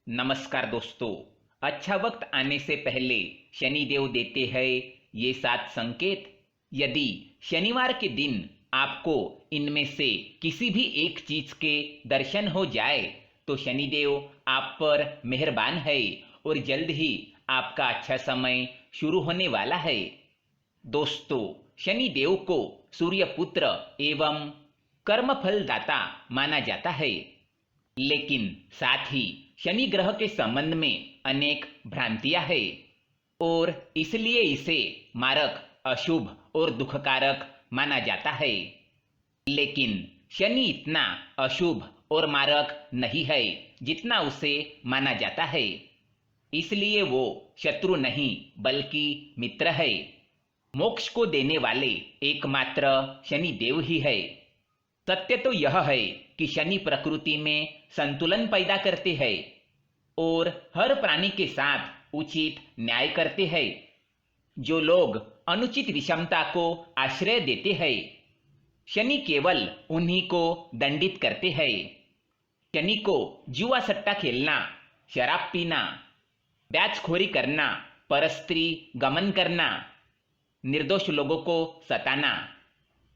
नमस्कार दोस्तों। अच्छा वक्त आने से पहले शनिदेव देते हैं ये 7 संकेत। यदि शनिवार के दिन आपको इनमें से किसी भी एक चीज के दर्शन हो जाए तो शनिदेव आप पर मेहरबान है और जल्द ही आपका अच्छा समय शुरू होने वाला है। दोस्तों, शनिदेव को सूर्य पुत्र एवं कर्मफल दाता माना जाता है, लेकिन साथ ही शनि ग्रह के संबंध में अनेक भ्रांतियां हैं और इसलिए इसे मारक, अशुभ और दुखकारक माना जाता है। लेकिन शनि इतना अशुभ और मारक नहीं है जितना उसे माना जाता है, इसलिए वो शत्रु नहीं बल्कि मित्र है। मोक्ष को देने वाले एकमात्र शनि देव ही है। सत्य तो यह है कि शनि प्रकृति में संतुलन पैदा करते हैं और हर प्राणी के साथ उचित न्याय करते हैं। जो लोग अनुचित विषमता को आश्रय देते हैं, शनि केवल उन्हीं को दंडित करते हैं। शनि को जुआ सट्टा खेलना, शराब पीना, ब्याजखोरी करना, परस्त्री गमन करना, निर्दोष लोगों को सताना,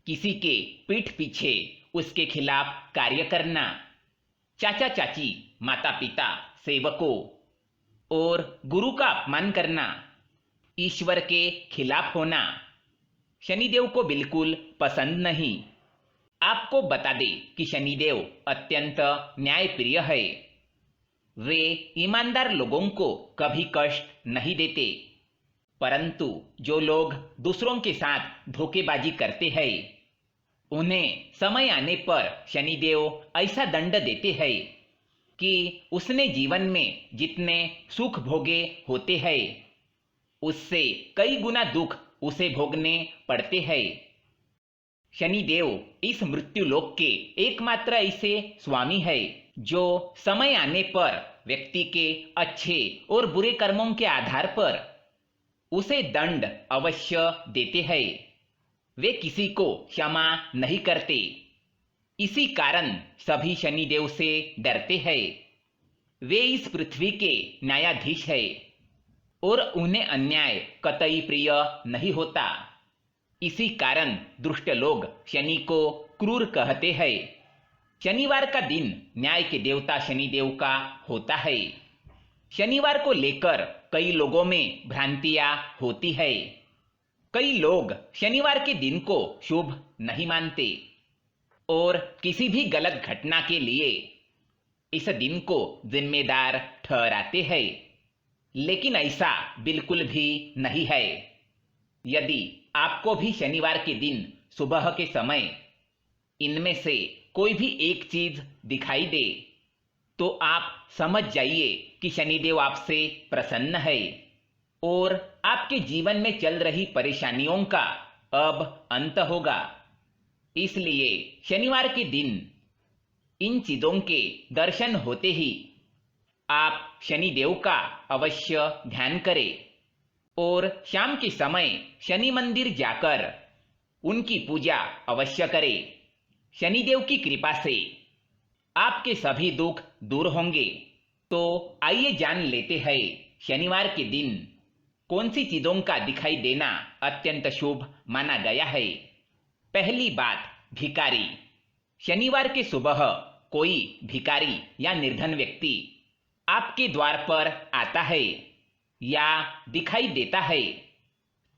किसी के पीठ पीछे उसके खिलाफ कार्य करना, चाचा चाची, माता पिता, सेवकों और गुरु का अपमान करना, ईश्वर के खिलाफ होना शनिदेव को बिल्कुल पसंद नहीं। आपको बता दें कि शनिदेव अत्यंत न्यायप्रिय है। वे ईमानदार लोगों को कभी कष्ट नहीं देते, परंतु जो लोग दूसरों के साथ धोखेबाजी करते हैं, उन्हें समय आने पर शनिदेव ऐसा दंड देते हैं कि उसने जीवन में जितने सुख भोगे होते हैं, उससे कई गुना दुख उसे भोगने पड़ते हैं। शनिदेव इस मृत्युलोक के एकमात्र ऐसे स्वामी है जो समय आने पर व्यक्ति के अच्छे और बुरे कर्मों के आधार पर उसे दंड अवश्य देते हैं। वे किसी को क्षमा नहीं करते। इसी कारण सभी शनिदेव से डरते हैं। वे इस पृथ्वी के न्यायाधीश हैं और उन्हें अन्याय कतई प्रिय नहीं होता। इसी कारण दुष्ट लोग शनि को क्रूर कहते हैं। शनिवार का दिन न्याय के देवता शनिदेव का होता है। शनिवार को लेकर कई लोगों में भ्रांतियां होती है। कई लोग शनिवार के दिन को शुभ नहीं मानते और किसी भी गलत घटना के लिए इस दिन को जिम्मेदार ठहराते हैं, लेकिन ऐसा बिल्कुल भी नहीं है। यदि आपको भी शनिवार के दिन सुबह के समय इनमें से कोई भी एक चीज दिखाई दे तो आप समझ जाइए कि शनिदेव आपसे प्रसन्न है और आपके जीवन में चल रही परेशानियों का अब अंत होगा। इसलिए शनिवार के दिन इन चीजों के दर्शन होते ही आप शनिदेव का अवश्य ध्यान करें और शाम के समय शनि मंदिर जाकर उनकी पूजा अवश्य करें। शनिदेव की कृपा से आपके सभी दुख दूर होंगे। तो आइए जान लेते हैं शनिवार के दिन कौन सी चीजों का दिखाई देना अत्यंत शुभ माना गया है। पहली बात, भिखारी। शनिवार के सुबह कोई भिखारी या निर्धन व्यक्ति आपके द्वार पर आता है या दिखाई देता है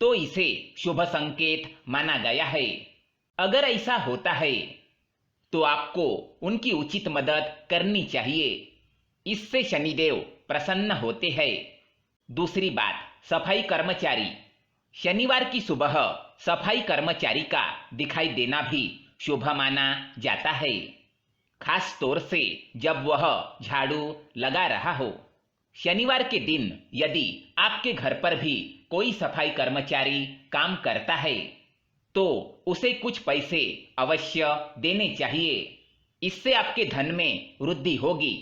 तो इसे शुभ संकेत माना गया है। अगर ऐसा होता है तो आपको उनकी उचित मदद करनी चाहिए। इससे शनिदेव प्रसन्न होते हैं। दूसरी बात, सफाई कर्मचारी। शनिवार की सुबह सफाई कर्मचारी का दिखाई देना भी शुभ माना जाता है, खास तौर से जब वह झाड़ू लगा रहा हो। शनिवार के दिन यदि आपके घर पर भी कोई सफाई कर्मचारी काम करता है तो उसे कुछ पैसे अवश्य देने चाहिए। इससे आपके धन में वृद्धि होगी।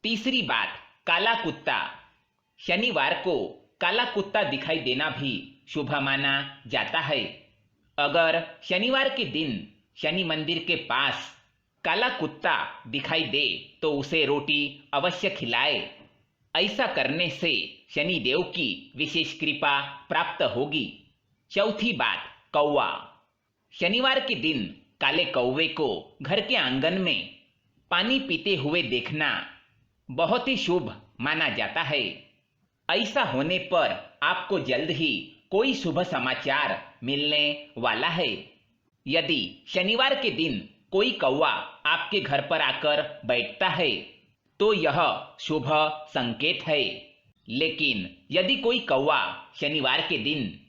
तीसरी बात, काला कुत्ता। शनिवार को काला कुत्ता दिखाई देना भी शुभ माना जाता है। अगर शनिवार के दिन शनि मंदिर के पास काला कुत्ता दिखाई दे तो उसे रोटी अवश्य खिलाए। ऐसा करने से शनिदेव की विशेष कृपा प्राप्त होगी। चौथी बात, कौवा। शनिवार के दिन काले कौवे को घर के आंगन में पानी पीते हुए देखना बहुत ही शुभ माना जाता है। ऐसा होने पर आपको जल्द ही कोई शुभ समाचार मिलने वाला है। यदि शनिवार के दिन कोई कौवा आपके घर पर आकर बैठता है तो यह शुभ संकेत है। लेकिन यदि कोई कौवा शनिवार के दिन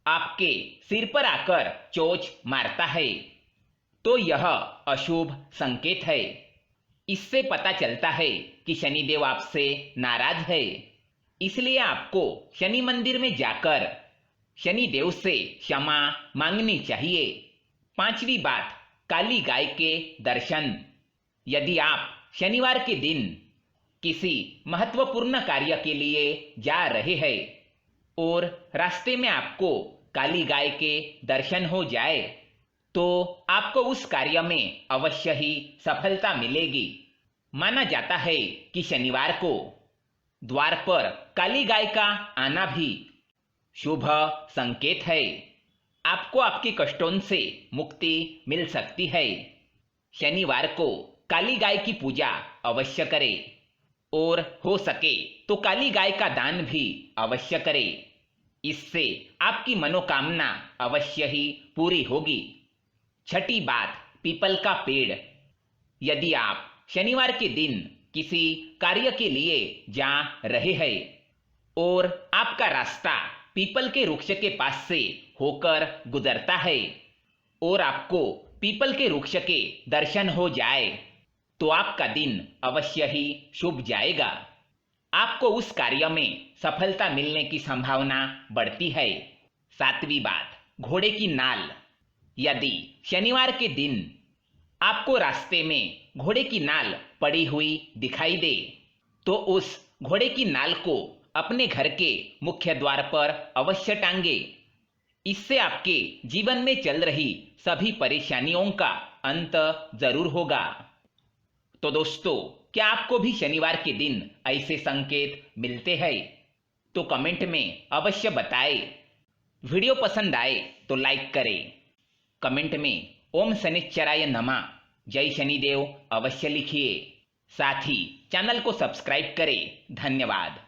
आपके सिर पर आकर चोंच मारता है तो यह अशुभ संकेत है। इससे पता चलता है कि शनिदेव आपसे नाराज है। इसलिए आपको शनि मंदिर में जाकर शनिदेव से क्षमा मांगनी चाहिए। पांचवी बात, काली गाय के दर्शन। यदि आप शनिवार के दिन किसी महत्वपूर्ण कार्य के लिए जा रहे हैं और रास्ते में आपको काली गाय के दर्शन हो जाए तो आपको उस कार्य में अवश्य ही सफलता मिलेगी। माना जाता है कि शनिवार को द्वार पर काली गाय का आना भी शुभ संकेत है। आपको आपके कष्टों से मुक्ति मिल सकती है। शनिवार को काली गाय की पूजा अवश्य करें और हो सके तो काली गाय का दान भी अवश्य करें। इससे आपकी मनोकामना अवश्य ही पूरी होगी। छठी बात, पीपल का पेड़। यदि आप शनिवार के दिन किसी कार्य के लिए जा रहे हैं और आपका रास्ता पीपल के वृक्ष के पास से होकर गुजरता है और आपको पीपल के वृक्ष के दर्शन हो जाए तो आपका दिन अवश्य ही शुभ जाएगा। आपको उस कार्य में सफलता मिलने की संभावना बढ़ती है। सातवीं बात, घोड़े की नाल। यदि शनिवार के दिन आपको रास्ते में घोड़े की नाल पड़ी हुई दिखाई दे तो उस घोड़े की नाल को अपने घर के मुख्य द्वार पर अवश्य टांगे। इससे आपके जीवन में चल रही सभी परेशानियों का अंत जरूर होगा। तो दोस्तों, क्या आपको भी शनिवार के दिन ऐसे संकेत मिलते हैं? तो कमेंट में अवश्य बताएं। वीडियो पसंद आए तो लाइक करें। कमेंट में ओम शनिश्चराय नमः, जय शनिदेव अवश्य लिखिए। साथ ही चैनल को सब्सक्राइब करें। धन्यवाद।